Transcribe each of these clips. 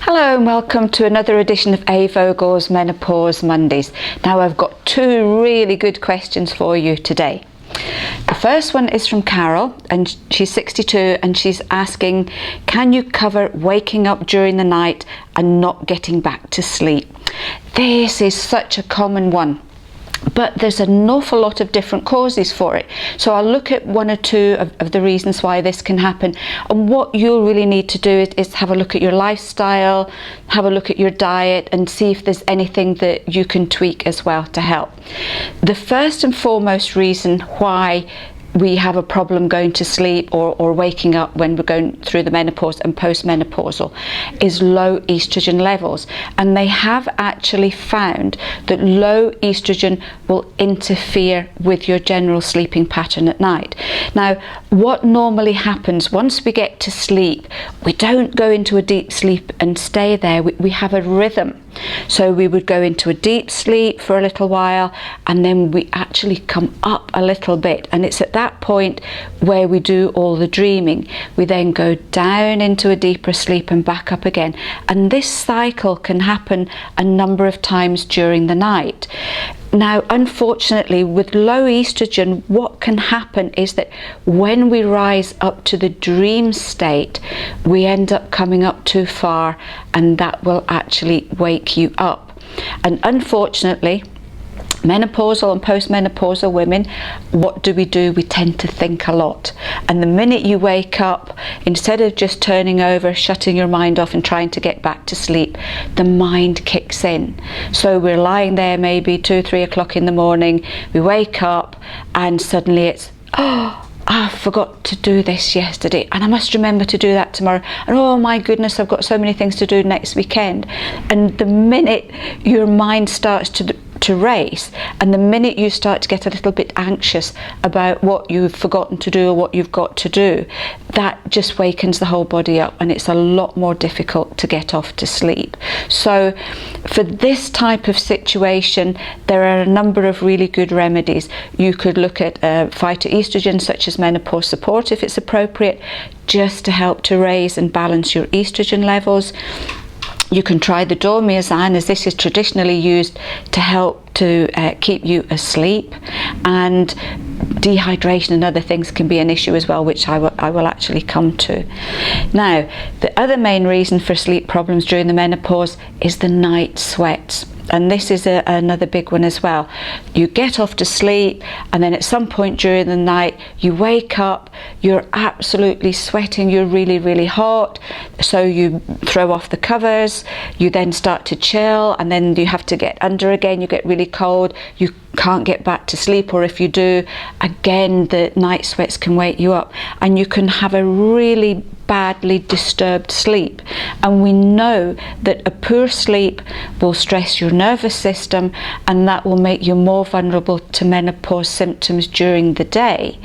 Hello and welcome to another edition of A.Vogel's Menopause Mondays. Now I've got two really good questions for you today. The first one is from Carol, and she's 62 and she's asking, can you cover waking up during the night and not getting back to sleep? This is such a common one, but there's an awful lot of different causes for it. So I'll look at one or two of the reasons why this can happen, and what you'll really need to do is have a look at your lifestyle, have a look at your diet, and see if there's anything that you can tweak as well to help. The first and foremost reason why we have a problem going to sleep or waking up when we're going through the menopause and postmenopausal is low estrogen levels, and they have actually found that low estrogen will interfere with your general sleeping pattern at night. Now, what normally happens once we get to sleep, we don't go into a deep sleep and stay there. We have a rhythm. So we would go into a deep sleep for a little while, and then we actually come up a little bit, and it's at that point where we do all the dreaming. We then go down into a deeper sleep and back up again, and this cycle can happen a number of times during the night. Now, unfortunately, with low estrogen, what can happen is that when we rise up to the dream state, we end up coming up too far, and that will actually wake you up. And unfortunately, menopausal and postmenopausal women, what do? We tend to think a lot. And the minute you wake up, instead of just turning over, shutting your mind off and trying to get back to sleep, the mind kicks in. So we're lying there maybe 2-3 o'clock in the morning, we wake up and suddenly it's, I forgot to do this yesterday and I must remember to do that tomorrow, and oh my goodness, I've got so many things to do next weekend. And the minute your mind starts to race, and the minute you start to get a little bit anxious about what you've forgotten to do or what you've got to do, that just wakens the whole body up, and it's a lot more difficult to get off to sleep. So for this type of situation, there are a number of really good remedies. You could look at phytoestrogens such as menopause support if it's appropriate, just to help to raise and balance your estrogen levels. You can try the dormiazine, as this is traditionally used to help to keep you asleep, and dehydration and other things can be an issue as well, which I will actually come to. Now, the other main reason for sleep problems during the menopause is the night sweats. And this is another big one as well. You get off to sleep, and then at some point during the night you wake up, you're absolutely sweating, you're really, really hot, so you throw off the covers, you then start to chill, and then you have to get under again, you get really cold, you can't get back to sleep, or if you do, again the night sweats can wake you up, and you can have a really badly disturbed sleep. And we know that a poor sleep will stress your nervous system, and that will make you more vulnerable to menopause symptoms during the day.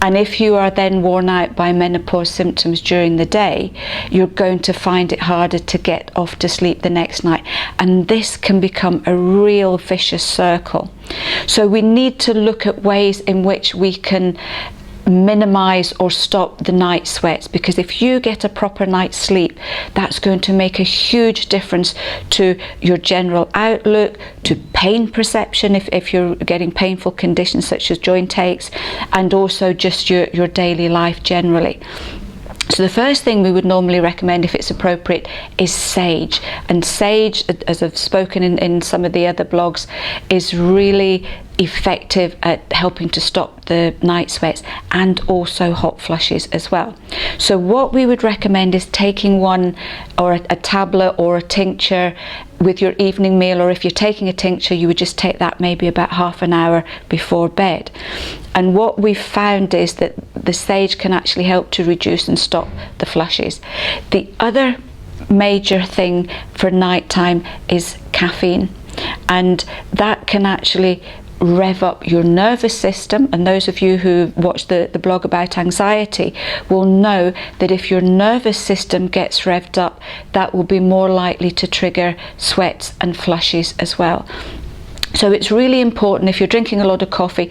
And if you are then worn out by menopause symptoms during the day, you're going to find it harder to get off to sleep the next night, and this can become a real vicious circle. So we need to look at ways in which we can minimize or stop the night sweats, because if you get a proper night's sleep, that's going to make a huge difference to your general outlook, to pain perception if you're getting painful conditions such as joint aches, and also just your daily life generally. So the first thing we would normally recommend, if it's appropriate, is sage. And sage, as I've spoken in some of the other blogs, is really effective at helping to stop the night sweats and also hot flushes as well. So what we would recommend is taking one, or a tablet or a tincture with your evening meal, or if you're taking a tincture, you would just take that maybe about half an hour before bed. And what we've found is that the sage can actually help to reduce and stop the flushes. The other major thing for nighttime is caffeine, and that can actually rev up your nervous system. And those of you who watch the blog about anxiety will know that if your nervous system gets revved up, that will be more likely to trigger sweats and flushes as well. So it's really important, if you're drinking a lot of coffee,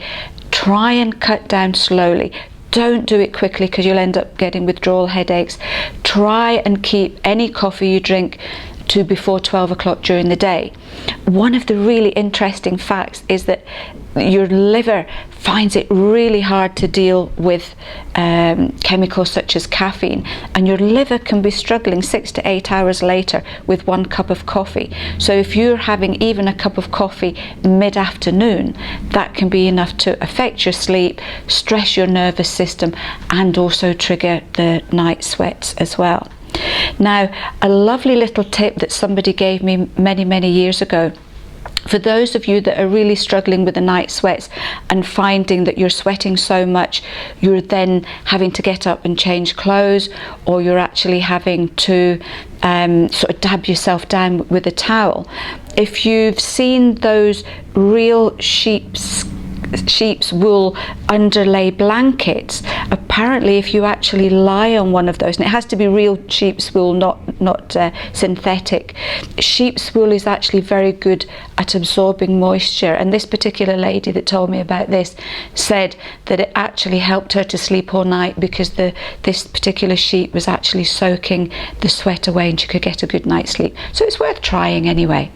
try and cut down slowly. Don't do it quickly, because you'll end up getting withdrawal headaches. Try and keep any coffee you drink to before 12 o'clock during the day. One of the really interesting facts is that your liver finds it really hard to deal with chemicals such as caffeine, and your liver can be struggling 6 to 8 hours later with 1 cup of coffee. So if you're having even a cup of coffee mid-afternoon, that can be enough to affect your sleep, stress your nervous system, and also trigger the night sweats as well. Now, a lovely little tip that somebody gave me many years ago, for those of you that are really struggling with the night sweats and finding that you're sweating so much you're then having to get up and change clothes, or you're actually having to sort of dab yourself down with a towel, if you've seen those real sheep's wool underlay blankets, apparently if you actually lie on one of those, and it has to be real sheep's wool, not synthetic, sheep's wool is actually very good at absorbing moisture. And this particular lady that told me about this said that it actually helped her to sleep all night, because this particular sheep was actually soaking the sweat away and she could get a good night's sleep. So it's worth trying anyway.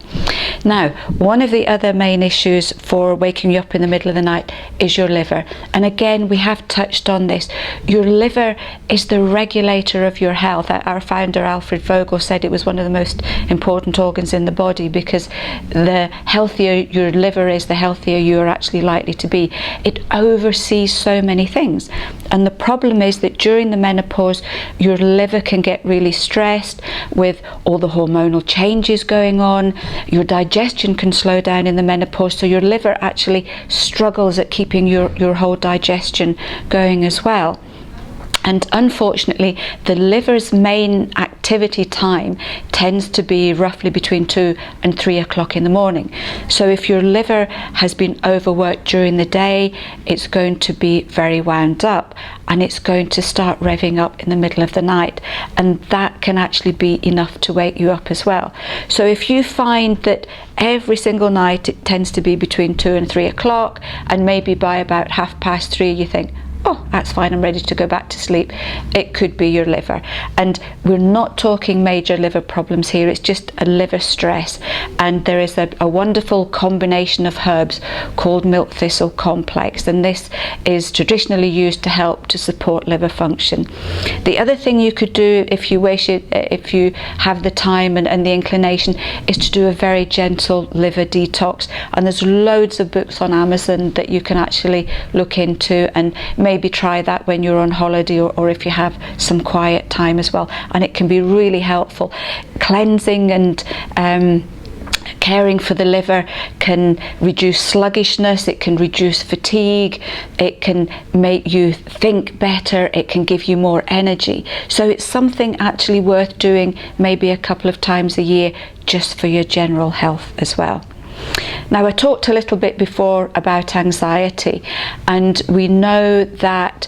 Now, one of the other main issues for waking you up in the middle of the night is your liver. And again, we have touched on this. Your liver is the regulator of your health. Our founder A.Vogel said it was one of the most important organs in the body, because the healthier your liver is, the healthier you are actually likely to be. It oversees so many things, and the problem is that during the menopause your liver can get really stressed with all the hormonal changes going on. Your digestion can slow down in the menopause, so your liver actually struggles at keeping your whole digestion going as well. And unfortunately, the liver's main activity time tends to be roughly between 2 and 3 o'clock in the morning. So if your liver has been overworked during the day, it's going to be very wound up, and it's going to start revving up in the middle of the night, and that can actually be enough to wake you up as well. So if you find that every single night it tends to be between 2 and 3 o'clock, and maybe by about 3:30 you think, oh, that's fine, I'm ready to go back to sleep, it could be your liver. And we're not talking major liver problems here, it's just a liver stress. And there is a wonderful combination of herbs called milk thistle complex, and this is traditionally used to help to support liver function. The other thing you could do if you wish it, if you have the time and the inclination, is to do a very gentle liver detox. And there's loads of books on Amazon that you can actually look into, and maybe try that when you're on holiday, or if you have some quiet time as well, and it can be really helpful. Cleansing and caring for the liver can reduce sluggishness, it can reduce fatigue, it can make you think better, it can give you more energy. So it's something actually worth doing maybe a couple of times a year, just for your general health as well. Now, I talked a little bit before about anxiety, and we know that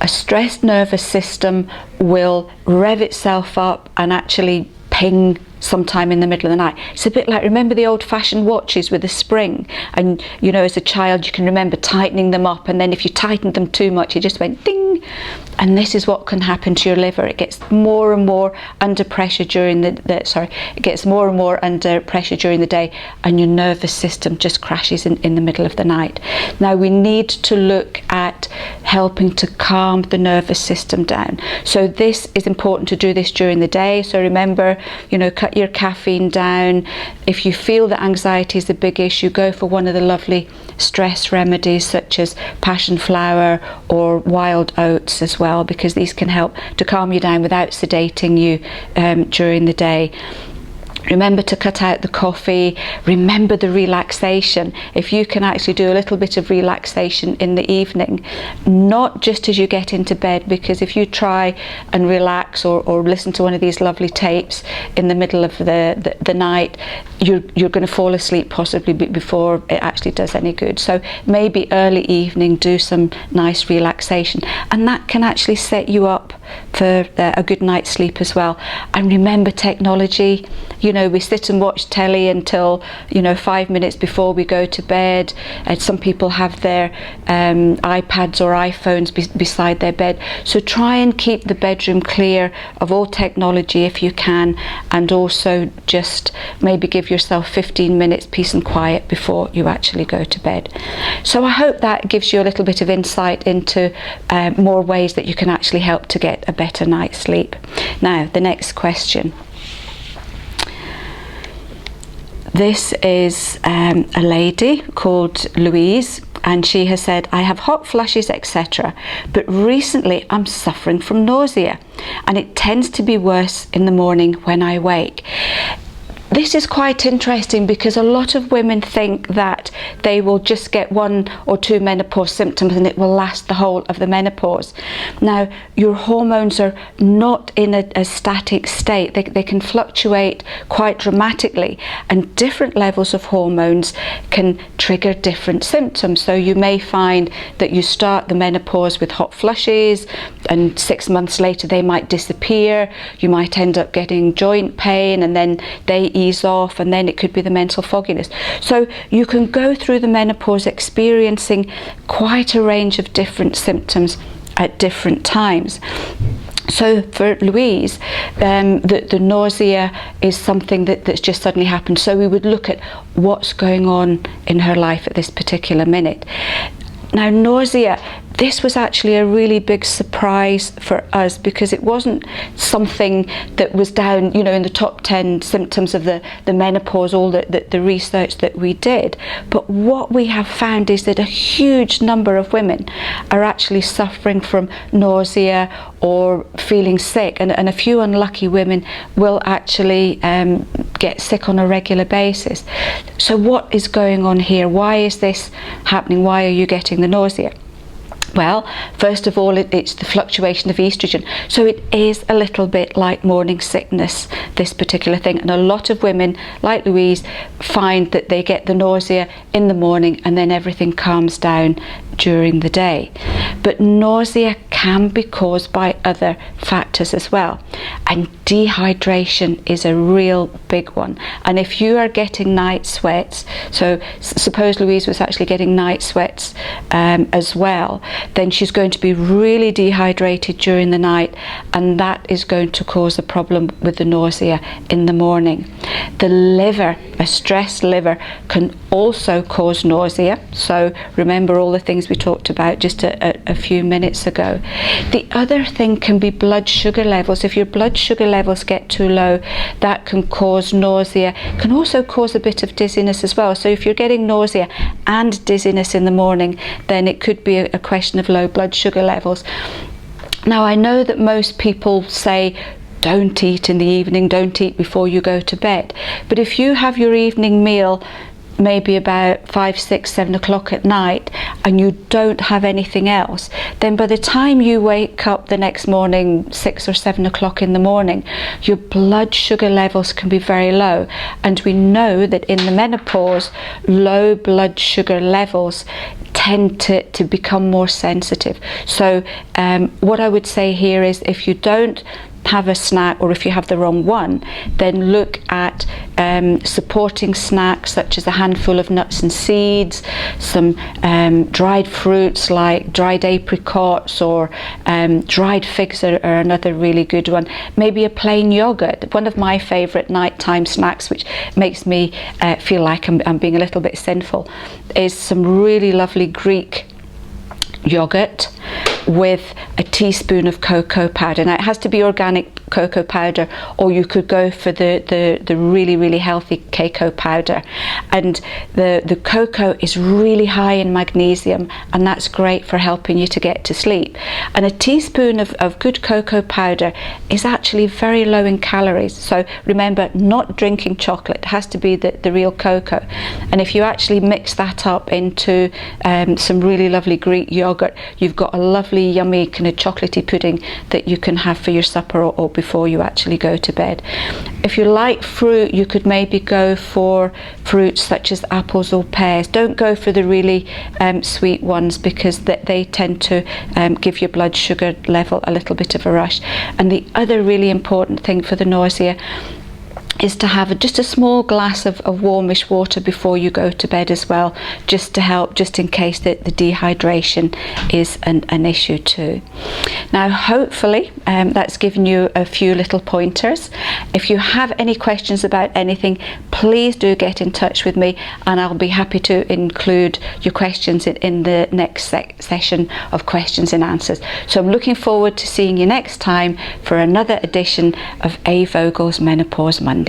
a stressed nervous system will rev itself up and actually ping sometime in the middle of the night. It's a bit like, remember the old-fashioned watches with a spring, and you know, as a child you can remember tightening them up, and then if you tightened them too much it just went ding. And this is what can happen to your liver. It gets more and more under pressure during it gets more and more under pressure during the day, and your nervous system just crashes in the middle of the night. Now, we need to look at helping to calm the nervous system down. So this is important to do this during the day. So remember, you know, cut your caffeine down. If you feel that anxiety is a big issue, go for one of the lovely stress remedies such as passion flower or wild oats as well, because these can help to calm you down without sedating you during the day. Remember to cut out the coffee. Remember the relaxation. If you can actually do a little bit of relaxation in the evening, not just as you get into bed, because if you try and relax or listen to one of these lovely tapes in the middle of the night, you're going to fall asleep possibly before it actually does any good. So maybe early evening, do some nice relaxation, and that can actually set you up for a good night's sleep as well. And remember technology, you know, we sit and watch telly until, you know, 5 minutes before we go to bed, and some people have their iPads or iPhones beside their bed. So try and keep the bedroom clear of all technology if you can, and also just maybe give yourself 15 minutes peace and quiet before you actually go to bed. So I hope that gives you a little bit of insight into more ways that you can actually help to get a better night's sleep. Now, the next question. This is a lady called Louise, and she has said, I have hot flushes, etc., but recently I'm suffering from nausea, and it tends to be worse in the morning when I wake. This is quite interesting because a lot of women think that they will just get 1 or 2 menopause symptoms and it will last the whole of the menopause. Now, your hormones are not in a static state. They can fluctuate quite dramatically, and different levels of hormones can trigger different symptoms. So you may find that you start the menopause with hot flushes, and 6 months later they might disappear. You might end up getting joint pain, and then they ease off, and then it could be the mental fogginess. So you can go through the menopause experiencing quite a range of different symptoms at different times. So for Louise, the nausea is something that's just suddenly happened. So we would look at what's going on in her life at this particular minute. Now, nausea, this was actually a really big surprise for us, because it wasn't something that was down, you know, in the top 10 symptoms of the menopause, all the research that we did. But what we have found is that a huge number of women are actually suffering from nausea or feeling sick, and a few unlucky women will actually get sick on a regular basis. So what is going on here? Why is this happening? Why are you getting the nausea? Well, first of all, it's the fluctuation of estrogen. So it is a little bit like morning sickness, this particular thing. And a lot of women, like Louise, find that they get the nausea in the morning and then everything calms down during the day. But nausea can be caused by other factors as well. And dehydration is a real big one. And if you are getting night sweats, so suppose Louise was actually getting night sweats as well, then she's going to be really dehydrated during the night, and that is going to cause a problem with the nausea in the morning. The liver, a stressed liver, can also cause nausea. So remember all the things we talked about just a few minutes ago. The other thing can be blood sugar levels. If your blood sugar levels get too low, that can cause nausea. It can also cause a bit of dizziness as well. So if you're getting nausea and dizziness in the morning, then it could be a question of low blood sugar levels. Now, I know that most people say don't eat in the evening, don't eat before you go to bed. But if you have your evening meal maybe about 5, 6, 7 o'clock at night and you don't have anything else, then by the time you wake up the next morning, 6 or 7 o'clock in the morning, your blood sugar levels can be very low. And we know that in the menopause, low blood sugar levels tend to become more sensitive. So what I would say here is, if you don't have a snack, or if you have the wrong one, then look at supporting snacks such as a handful of nuts and seeds, some dried fruits like dried apricots, or dried figs are another really good one. Maybe a plain yogurt. One of my favourite nighttime snacks, which makes me feel like I'm being a little bit sinful, is some really lovely Greek yogurt with a teaspoon of cocoa powder. Now, it has to be organic cocoa powder, or you could go for the really, really healthy cacao powder. And the cocoa is really high in magnesium, and that's great for helping you to get to sleep. And a teaspoon of good cocoa powder is actually very low in calories. So remember, not drinking chocolate, it has to be the real cocoa. And if you actually mix that up into some really lovely Greek yogurt, you've got a lovely lovely, yummy kind of chocolatey pudding that you can have for your supper or before you actually go to bed. If you like fruit, you could maybe go for fruits such as apples or pears. Don't go for the really sweet ones, because they tend to give your blood sugar level a little bit of a rush. And the other really important thing for the nausea is to have just a small glass of warmish water before you go to bed as well, just to help, just in case that the dehydration is an issue too. Now hopefully that's given you a few little pointers. If you have any questions about anything, please do get in touch with me, and I'll be happy to include your questions in the next session of questions and answers. So I'm looking forward to seeing you next time for another edition of A.Vogel's Menopause Mondays.